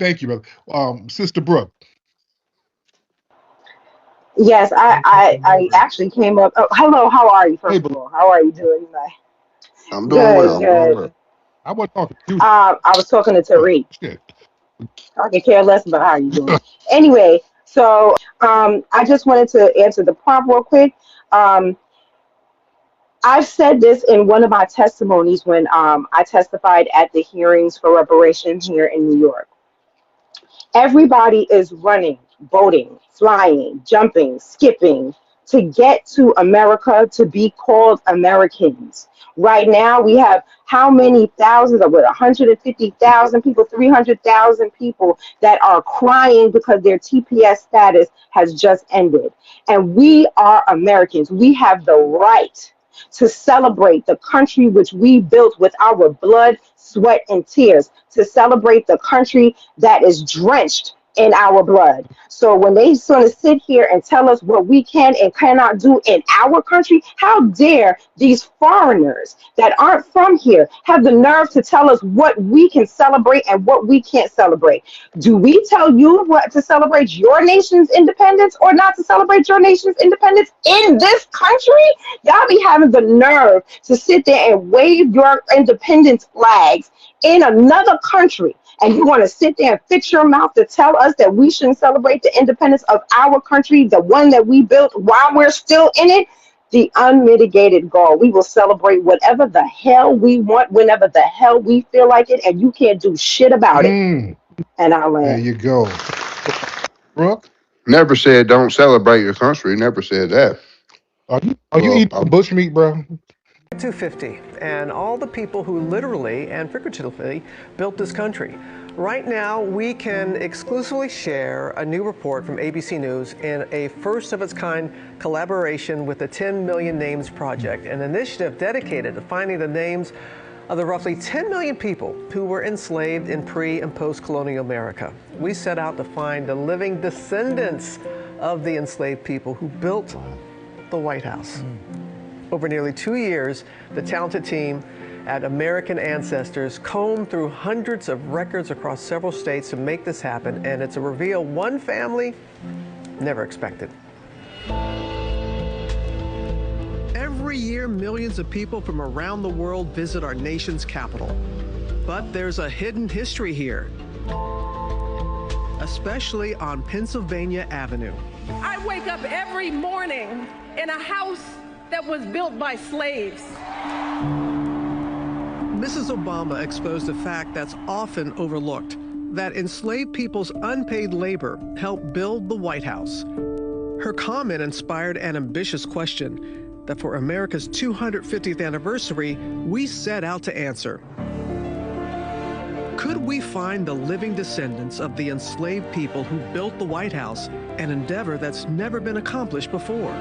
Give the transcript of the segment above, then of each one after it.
Thank you, brother. Sister Brooke. Yes, I actually came up. Oh, hello, how are you? Hey, First of brother. all, how are you doing tonight? I'm doing Good, well. I'm doing good. well. I wasn't talking to you. I was talking to Oh, Tariq. shit. I could care less about how you doing. Anyway, so I just wanted to answer the prompt real quick. Um, I've said this in one of my testimonies when I testified at the hearings for reparation here in New York. Everybody is running, boating, flying, jumping, skipping to get to America to be called Americans. Right now, we have how many thousands of 150,000 people, 300,000 people that are crying because their TPS status has just ended. And we are Americans. We have the right to celebrate the country which we built with our blood, sweat, and tears, to celebrate the country that is drenched in our blood. So when they sort of sit here and tell us what we can and cannot do in our country, how dare these foreigners that aren't from here have the nerve to tell us what we can celebrate and what we can't celebrate? Do we tell you what to celebrate your nation's independence or not to celebrate your nation's independence in this country? Y'all be having the nerve to sit there and wave your independence flags in another country, and you want to sit there and fix your mouth to tell us that we shouldn't celebrate the independence of our country, the one that we built while we're still in it. The unmitigated goal. We will celebrate whatever the hell we want, whenever the hell we feel like it, and you can't do shit about it. Mm, And I there land. you go. Brooke, Never said don't celebrate your country. Never said that. are you Well, eating the bush meat, bro? 250 and all the people who literally and figuratively built this country. Right now, we can exclusively share a new report from ABC News in a first of its kind collaboration with the 10 Million Names Project, an initiative dedicated to finding the names of the roughly 10 million people who were enslaved in pre and post-colonial America. We set out to find the living descendants of the enslaved people who built the White House. Over nearly 2 years, the talented team at American Ancestors combed through hundreds of records across several states to make this happen, and it's a reveal one family never expected. Every year, millions of people from around the world visit our nation's capital. But there's a hidden history here, especially on Pennsylvania Avenue. I wake up every morning in a house that was built by slaves. Mrs. Obama exposed a fact that's often overlooked, that enslaved people's unpaid labor helped build the White House. Her comment inspired an ambitious question that for America's 250th anniversary, we set out to answer. Could we find the living descendants of the enslaved people who built the White House, an endeavor that's never been accomplished before?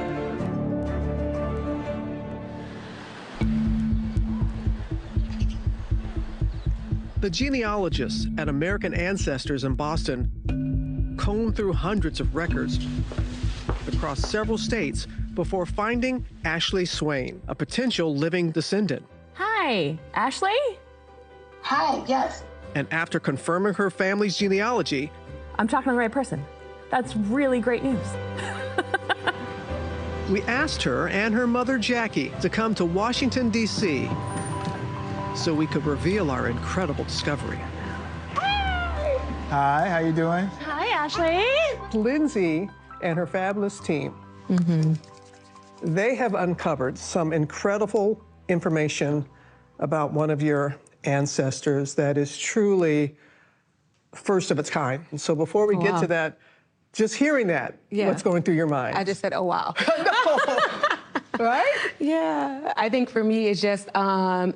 The genealogists at American Ancestors in Boston combed through hundreds of records across several states before finding Ashley Swain, a potential living descendant. Hi, Ashley? Hi, yes. And after confirming her family's genealogy, I'm talking to the right person. That's really great news. we asked her and her mother, Jackie, to come to Washington, D.C. so we could reveal our incredible discovery. Hi, how you doing? Hi, Ashley. Lindsay and her fabulous team, they have uncovered some incredible information about one of your ancestors that is truly first of its kind. So before we get to that, just hearing that, what's going through your mind? I just said, oh, wow. Right? Yeah, I think for me it's just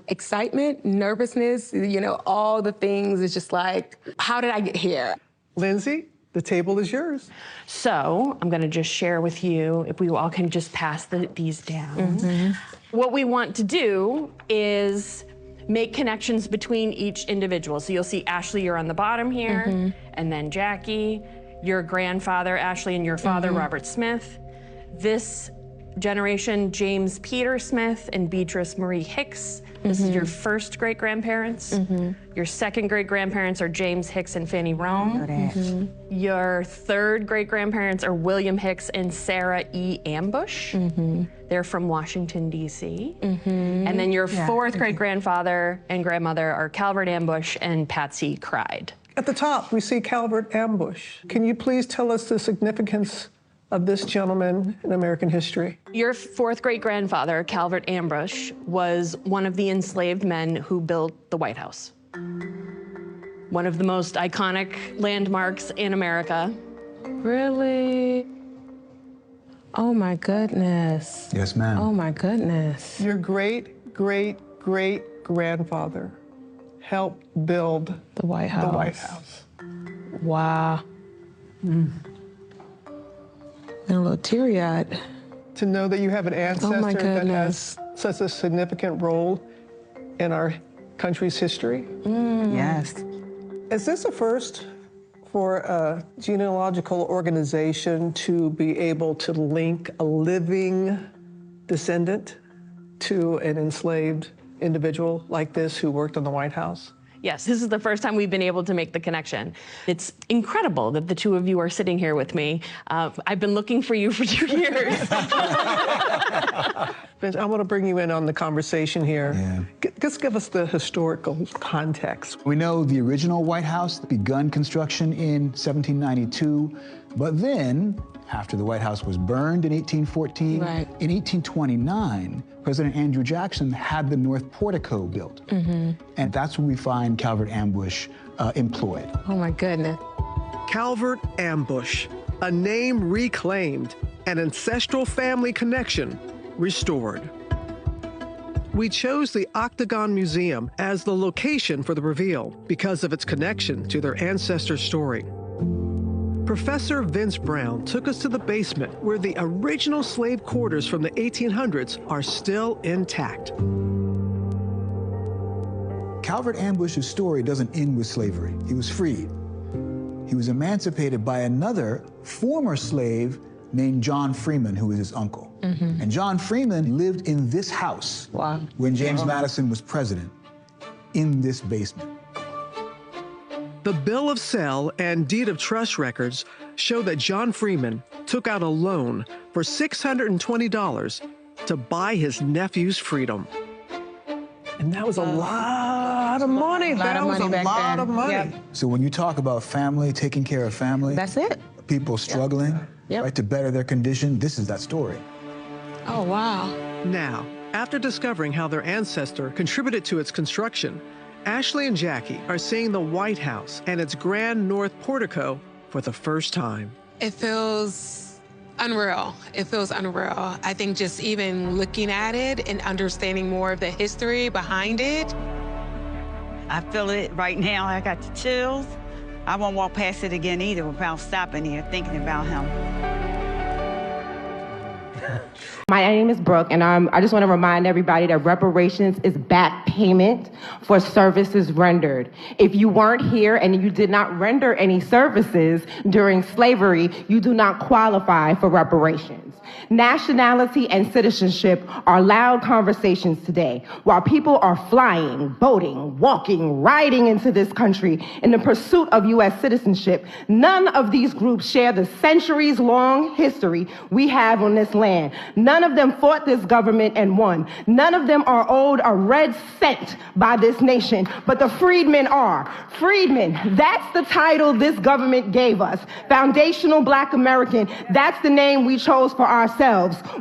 excitement, nervousness, you know, all the things. It's just like, how did I get here? Lindsay, the table is yours. So I'm gonna just share with you, if we all can just pass these down. What we want to do is make connections between each individual. So you'll see Ashley, you're on the bottom here, and then Jackie, your grandfather, Ashley, and your father, Robert Smith. This generation, James Peter Smith and Beatrice Marie Hicks. This is your first great-grandparents. Your second great-grandparents are James Hicks and Fanny Rome. Your third great-grandparents are William Hicks and Sarah E. Ambush. They're from Washington, D.C. And then your fourth great-grandfather and grandmother are Calvert Ambush and Patsy Cried. At the top, we see Calvert Ambush. Can you please tell us the significance of this gentleman in American history? Your fourth great-grandfather, Calvert Ambush, was one of the enslaved men who built the White House. One of the most iconic landmarks in America. Really? Oh my goodness. Yes, ma'am. Oh my goodness. Your great-great-great-grandfather helped build The White House. the White House. Wow. I'm a little teary-eyed. To know that you have an ancestor that goodness. has such a significant role in our country's history. Yes. Is this a first for a genealogical organization to be able to link a living descendant to an enslaved individual like this who worked in the White House? Yes, this is the first time we've been able to make the connection. It's incredible that the two of you are sitting here with me. I've been looking for you for 2 years. Vince, I want to bring you in on the conversation here. Yeah. Just give us the historical context. We know the original White House begun construction in 1792, but then, after the White House was burned in 1814, in 1829, President Andrew Jackson had the North Portico built. And that's where we find Calvert Ambush employed. Oh my goodness. Calvert Ambush, a name reclaimed, an ancestral family connection restored. We chose the Octagon Museum as the location for the reveal because of its connection to their ancestor story. Professor Vince Brown took us to the basement where the original slave quarters from the 1800s are still intact. Calvert Ambush's story doesn't end with slavery. He was freed. He was emancipated by another former slave named John Freeman, who was his uncle. And John Freeman lived in this house when James Madison was president, in this basement. The bill of sale and deed of trust records show that John Freeman took out a loan for $620 to buy his nephew's freedom. And that was a lot of money. That was a lot of money. So when you talk about family, taking care of family, That's it. people struggling, right, to better their condition, this is that story. Oh, wow. Now, after discovering how their ancestor contributed to its construction, Ashley and Jackie are seeing the White House and its grand north portico for the first time. It feels unreal. It feels unreal. I think just even looking at it and understanding more of the history behind it. I feel it right now. I got the chills. I won't walk past it again either without stopping here thinking about him. My name is Breuck, and I just want to remind everybody that reparations is back payment for services rendered. If you weren't here and you did not render any services during slavery, you do not qualify for reparations. Nationality and citizenship are loud conversations today. While people are flying, boating, walking, riding into this country in the pursuit of U.S. citizenship, none of these groups share the centuries-long history we have on this land. None of them fought this government and won. None of them are owed a red cent by this nation, but the freedmen are. Freedmen, that's the title this government gave us. Foundational Black American, that's the name we chose for ourselves.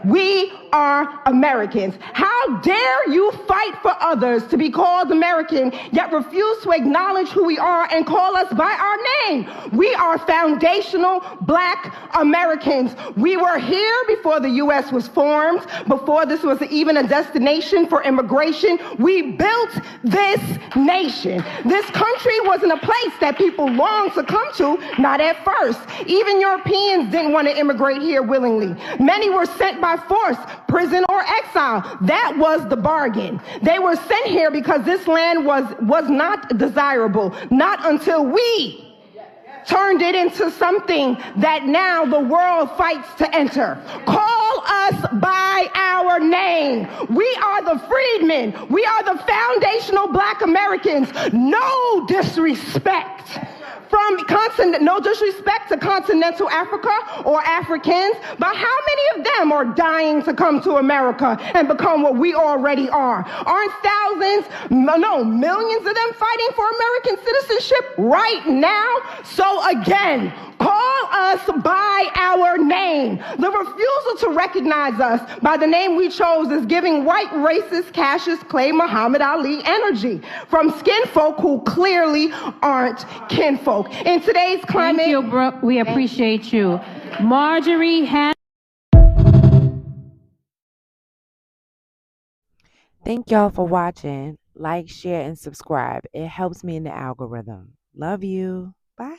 We are Americans. How dare you fight for others to be called American, yet refuse to acknowledge who we are and call us by our name? We are foundational Black Americans. We were here before the U.S. was formed, before this was even a destination for immigration. We built this nation. This country wasn't a place that people longed to come to, not at first. Even Europeans didn't want to immigrate here willingly. Many were sent by force, prison or exile. That was the bargain. They were sent here because this land was not desirable, not until we turned molded into something that now the world fights to enter. Call us by our name. We are the freedmen. We are the foundational Black Americans. No disrespect. No disrespect to continental Africa or Africans, but how many of them are dying to come to America and become what we already are? Aren't thousands, no, millions of them fighting for American citizenship right now? So again, call us by our name. The refusal to recognize us by the name we chose is giving white racist Cassius Clay Muhammad Ali energy from skin folk who clearly aren't kinfolk. In today's climate... Thank you, Brooke. We appreciate you. Marjorie has... Thank y'all for watching. Like, share, and subscribe. It helps me in the algorithm. Love you. Bye.